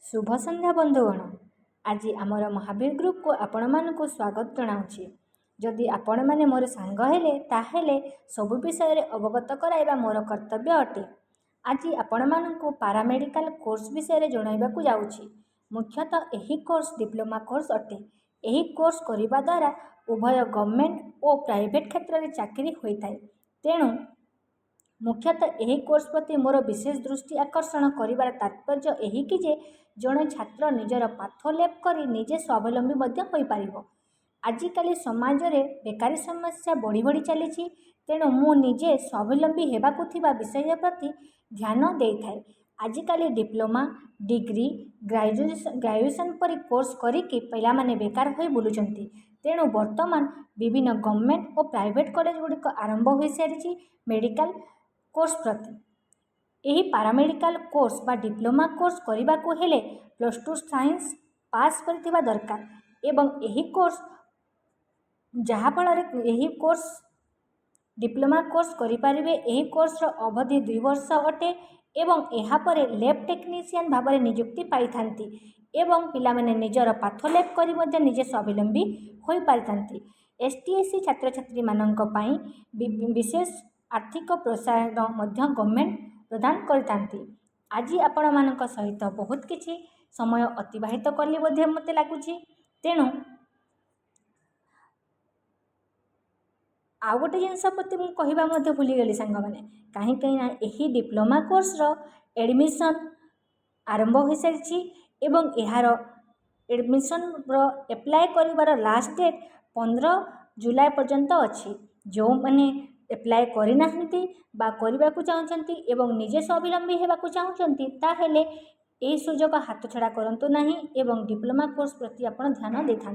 शुभ संध्या बंधुगण। आज आमर महावीर ग्रुप को आपण मानक स्वागत जनाऊँगी। जदि आपण मैंने मोर सांग हेले ताहेले सबु विषय रे अवगत कराइबा मोर कर्तव्य अटे। आज आपण मानक पारामेडिकल कोर्स विषय रे जणाइबाकू जाउछि। मुख्यतः एही कोर्स डिप्लोमा कोर्स अटे। एही कोर्स करिबा द्वारा उभय गवर्नमेंट और प्राइवेट क्षेत्र में चाकरी होइताय। तेणु मुख्यतः यही कोर्स प्रति मोर विशेष दृष्टि आकर्षण करिबार तात्पर्य एही कि जे जड़े छात्र निजर पाठ लेप करी निजे स्वावलंबी मध्य होई पारिबो। आजिकाली समाज रे बेकारी समस्या बढ़ी बढ़ी चली। तेणु मु निजे स्वावलंबी हेबाकु थिबा विषय प्रति ध्यान देइथाय। आजिकाली डिप्लोमा डिग्री ग्रेजुएशन परी कोर्स करिकी पिला माने बेकार होई बुलुचंती। तेणु वर्तमान विभिन्न गवर्नमेंट और प्राइवेट कॉलेज गुड़िक आरंभ हो सारी मेडिकल कोर्स प्रति। यही पारामेडिकल कोर्स बा डिप्लोमा कोर्स करने को हेले +2 साइंस पास करथिबा दरकार एवं यही कोर्स जहाँफल यही कोर्स डिप्लोमा कोर्स करें। यही कोर्स अवधि 2 वर्ष अटे एवं यापर लैब टेक्नीशियन भाव में नियुक्ति पाई थांती एवं पिला माने निजर पाठ लैब करी मध्य निजे स्वावलंबी होई पारिथांती। ST/SC छात्र छात्री मानक पई विशेष आर्थिक प्रोत्साहन मध्य गवर्नमेंट प्रदान करथांती। आज आपण मानक सहित बहुत किछि समय अतिबाहित कली बोधे मते लागुछि। तेणु आउ गोटे जिनस प्रति मुझे कहवा भूलीगली सांग मैंने कहीं ना यही डिप्लोमा कोर्स एडमिशन आरंभ हो सारी एवं यार एडमिशन एप्लाय कर लास्ट डेट 15 जुलाई पर्यंत अच्छी। जो मैंने एप्लाय करना करने को चाहते एवं निजे स्वावलंबी होगा चाहते ताहेले यही सुजोग हाथ छड़ा करंतु नहीं एवं डिप्लोमा कोर्स प्रति आपण ध्यान दे था।